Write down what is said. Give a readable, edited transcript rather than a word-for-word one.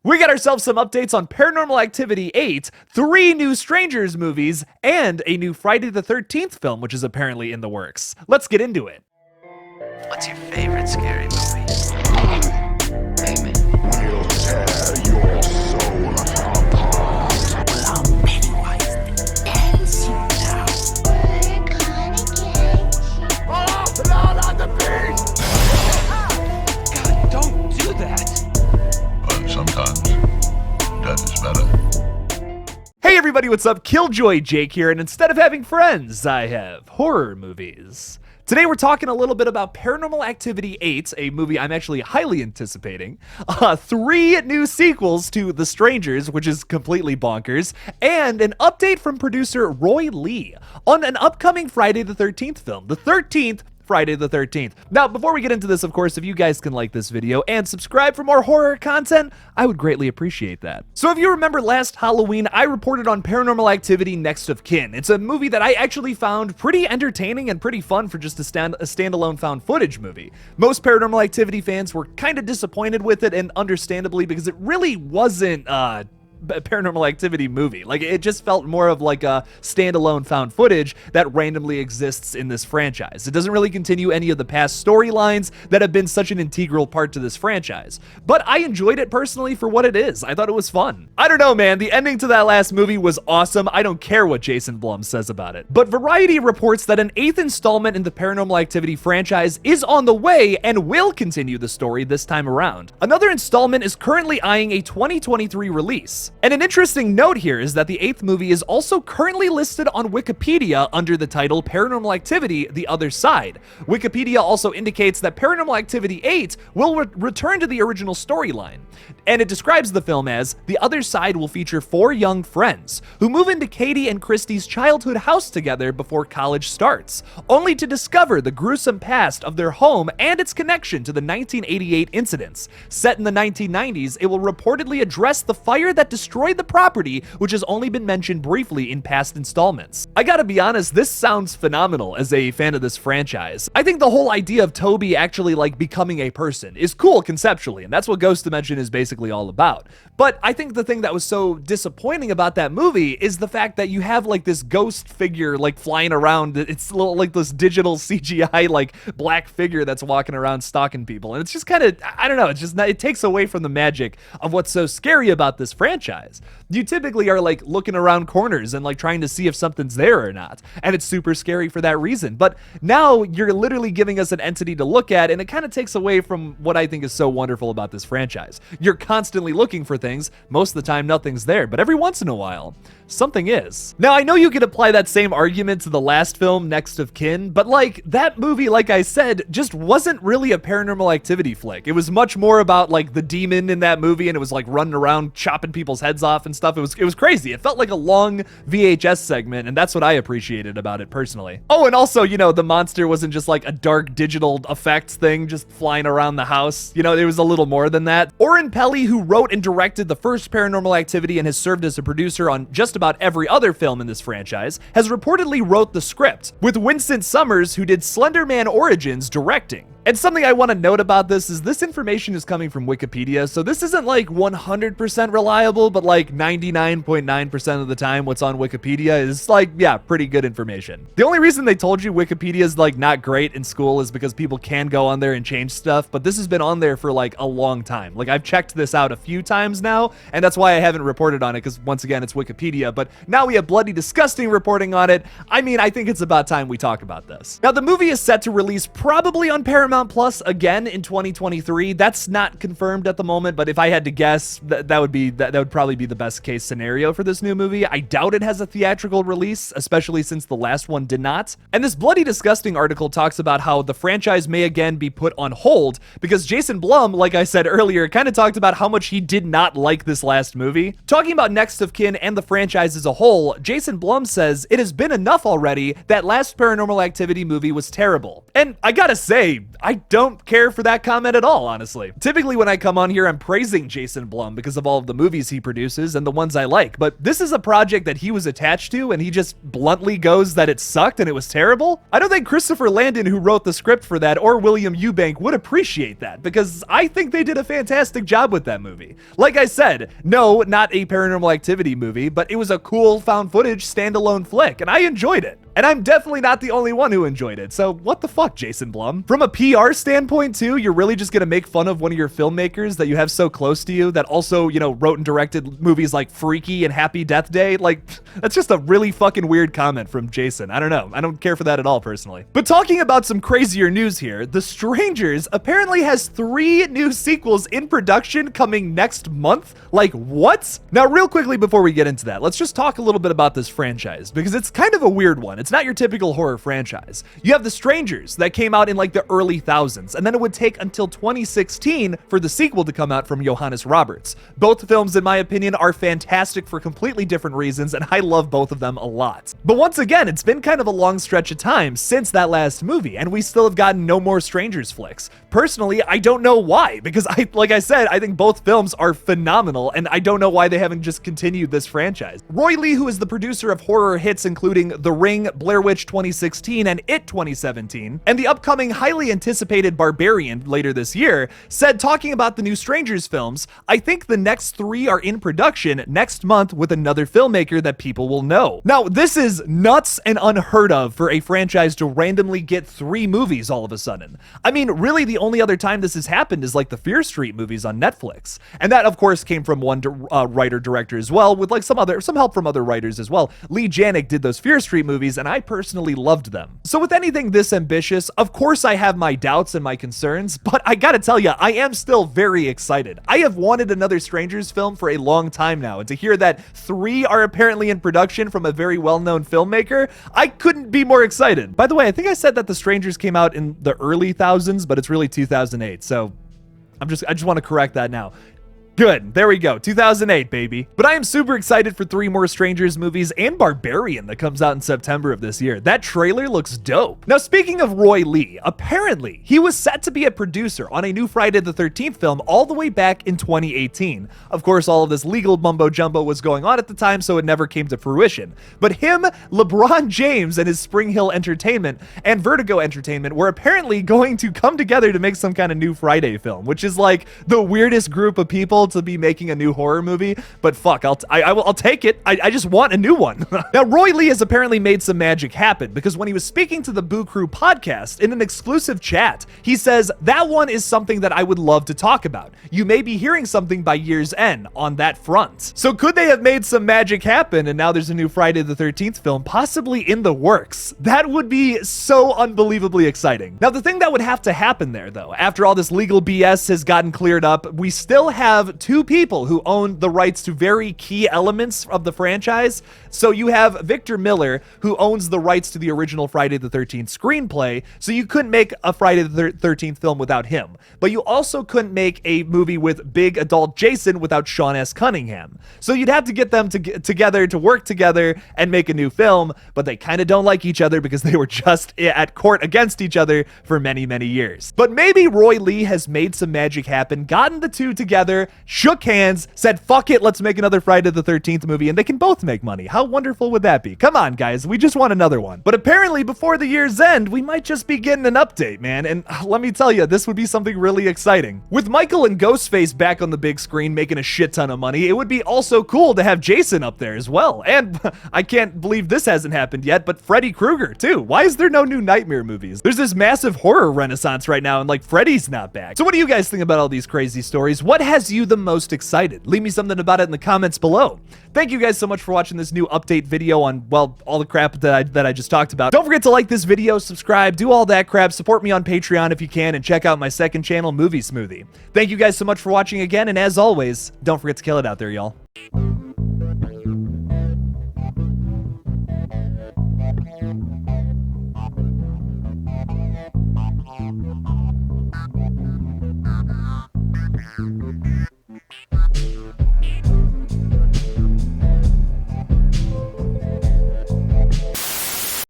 We got ourselves some updates on Paranormal Activity 8, 3 new Strangers movies, and a new Friday the 13th film, which is apparently in the works. Let's get into it. What's your favorite scary movie? Name it. We'll tear your soul apart. Allow Pennywise to dance you now. We're gonna get you. Oh, Lord on the beast! God, don't do that. But sometimes death is better. Hey everybody, what's up? KillJoy Jake here, and instead of having friends, I have horror movies. Today we're talking a little bit about Paranormal Activity 8, a movie I'm actually highly anticipating, 3 new sequels to The Strangers, which is completely bonkers, and an update from producer Roy Lee on an upcoming Friday the 13th film, the 13th Friday the 13th. Now, before we get into this, of course, if you guys can like this video and subscribe for more horror content, I would greatly appreciate that. So if you remember last Halloween, I reported on Paranormal Activity Next of Kin. It's a movie that I actually found pretty entertaining and pretty fun for just a standalone found footage movie. Most Paranormal Activity fans were kind of disappointed with it, and understandably, because it really wasn't Paranormal Activity movie. Like, it just felt more of like a standalone found footage that randomly exists in this franchise. It doesn't really continue any of the past storylines that have been such an integral part to this franchise. But I enjoyed it personally for what it is. I thought it was fun. I don't know, man. The ending to that last movie was awesome. I don't care what Jason Blum says about it. But Variety reports that an 8th installment in the Paranormal Activity franchise is on the way and will continue the story this time around. Another installment is currently eyeing a 2023 release. And an interesting note here is that the 8th movie is also currently listed on Wikipedia under the title Paranormal Activity: The Other Side. Wikipedia also indicates that Paranormal Activity 8 will return to the original storyline. And it describes the film as, The Other Side will feature 4 young friends who move into Katie and Christy's childhood house together before college starts, only to discover the gruesome past of their home and its connection to the 1988 incidents. Set in the 1990s, it will reportedly address the fire that destroyed the property, which has only been mentioned briefly in past installments. I gotta be honest, this sounds phenomenal as a fan of this franchise. I think the whole idea of Toby actually like becoming a person is cool conceptually, and that's what Ghost Dimension is basically all about. But I think the thing that was so disappointing about that movie is the fact that you have like this ghost figure like flying around. It's little, like this digital CGI like black figure that's walking around stalking people, and it's just kind of, I don't know, it's just not, it takes away from the magic of what's so scary about this franchise. You typically are like looking around corners and like trying to see if something's there or not, and it's super scary for that reason. But now you're literally giving us an entity to look at, and it kind of takes away from what I think is so wonderful about this franchise. You're constantly looking for things. Most of the time nothing's there, but every once in a while something is. Now, I know you could apply that same argument to the last film, Next of Kin, but like that movie, like I said, just wasn't really a Paranormal Activity flick. It was much more about like the demon in that movie, and it was like running around chopping people's heads off and stuff. It was crazy. It felt like a long VHS segment, and that's what I appreciated about it personally. Oh, and also, you know, the monster wasn't just like a dark digital effects thing just flying around the house. You know, it was a little more than that. Oren Peli, who wrote and directed the first Paranormal Activity and has served as a producer on just about every other film in this franchise, has reportedly wrote the script, with Winston Summers, who did Slender Man Origins, directing. And something I want to note about this is this information is coming from Wikipedia, so this isn't like 100% reliable, but like 99.9% of the time what's on Wikipedia is like, yeah, pretty good information. The only reason they told you Wikipedia is like not great in school is because people can go on there and change stuff, but this has been on there for like a long time. Like, I've checked this out a few times now, and that's why I haven't reported on it, because once again, it's Wikipedia, but now we have Bloody Disgusting reporting on it. I mean, I think it's about time we talk about this. Now, the movie is set to release probably on Paramount Plus again in 2023. That's not confirmed at the moment, but if I had to guess, that would probably be the best case scenario for this new movie. I doubt it has a theatrical release, especially since the last one did not. And this Bloody Disgusting article talks about how the franchise may again be put on hold because Jason Blum, like I said earlier, kind of talked about how much he did not like this last movie. Talking about Next of Kin and the franchise as a whole, Jason Blum says, "It has been enough already. That last Paranormal Activity movie was terrible." And I gotta say, I don't care for that comment at all, honestly. Typically when I come on here, I'm praising Jason Blum because of all of the movies he produces and the ones I like, but this is a project that he was attached to and he just bluntly goes that it sucked and it was terrible. I don't think Christopher Landon, who wrote the script for that, or William Eubank would appreciate that because I think they did a fantastic job with that movie. Like I said, no, not a Paranormal Activity movie, but it was a cool found footage standalone flick and I enjoyed it. And I'm definitely not the only one who enjoyed it, so what the fuck, Jason Blum? From a PR standpoint too, you're really just gonna make fun of one of your filmmakers that you have so close to you that also, you know, wrote and directed movies like Freaky and Happy Death Day? Like, that's just a really fucking weird comment from Jason. I don't know. I don't care for that at all, personally. But talking about some crazier news here, The Strangers apparently has 3 new sequels in production coming next month. Like, what? Now, real quickly before we get into that, let's just talk a little bit about this franchise because it's kind of a weird one. It's not your typical horror franchise. You have The Strangers that came out in like the early thousands, and then it would take until 2016 for the sequel to come out from Johannes Roberts. Both films, in my opinion, are fantastic for completely different reasons, and I love both of them a lot. But once again, it's been kind of a long stretch of time since that last movie, and we still have gotten no more Strangers flicks. Personally, I don't know why, because like I said, I think both films are phenomenal, and I don't know why they haven't just continued this franchise. Roy Lee, who is the producer of horror hits including The Ring, Blair Witch 2016, and It 2017, and the upcoming highly anticipated Barbarian later this year, said talking about the new Strangers films, "I think the next 3 are in production next month with another filmmaker that people will know." Now, this is nuts and unheard of for a franchise to randomly get 3 movies all of a sudden. I mean, really the only other time this has happened is like the Fear Street movies on Netflix. And that, of course, came from one writer-director as well, with like some help from other writers as well. Lee Janik did those Fear Street movies, and I personally loved them. So with anything this ambitious, of course I have my doubts and my concerns, but I gotta tell you, I am still very excited. I have wanted another Strangers film for a long time now, and to hear that 3 are apparently in production from a very well-known filmmaker, I couldn't be more excited. By the way, I think I said that The Strangers came out in the early thousands, but it's really 2008, so I just want to correct that now. Good, there we go, 2008, baby. But I am super excited for 3 more Strangers movies and Barbarian that comes out in September of this year. That trailer looks dope. Now, speaking of Roy Lee, apparently he was set to be a producer on a new Friday the 13th film all the way back in 2018. Of course, all of this legal mumbo jumbo was going on at the time, so it never came to fruition. But him, LeBron James, and his Spring Hill Entertainment and Vertigo Entertainment were apparently going to come together to make some kind of new Friday film, which is like the weirdest group of people to be making a new horror movie, but fuck, I'll take it. I just want a new one. Now, Roy Lee has apparently made some magic happen because when he was speaking to the Boo Crew podcast in an exclusive chat, he says, "That one is something that I would love to talk about. You may be hearing something by year's end on that front." So could they have made some magic happen and now there's a new Friday the 13th film possibly in the works? That would be so unbelievably exciting. Now, the thing that would have to happen there, though, after all this legal BS has gotten cleared up, we still have 2 people who own the rights to very key elements of the franchise. So you have Victor Miller, who owns the rights to the original Friday the 13th screenplay, so you couldn't make a Friday the 13th film without him. But you also couldn't make a movie with big adult Jason without Sean S. Cunningham. So you'd have to get them together to work together and make a new film, but they kind of don't like each other because they were just at court against each other for many, many years. But maybe Roy Lee has made some magic happen, gotten the 2 together, shook hands, said, fuck it, let's make another Friday the 13th movie, and they can both make money. How wonderful would that be? Come on, guys, we just want another one. But apparently, before the year's end, we might just be getting an update, man, and let me tell you, this would be something really exciting. With Michael and Ghostface back on the big screen making a shit ton of money, it would be also cool to have Jason up there as well. And I can't believe this hasn't happened yet, but Freddy Krueger, too. Why is there no new Nightmare movies? There's this massive horror renaissance right now, and like, Freddy's not back. So what do you guys think about all these crazy stories? What has you the most excited? Leave me something about it in the comments below. Thank you guys so much for watching this new update video on, well, all the crap that I just talked about. Don't forget to like this video, subscribe, do all that crap, support me on Patreon if you can, and check out my second channel, Movie Smoothie. Thank you guys so much for watching again, and as always, don't forget to kill it out there, y'all.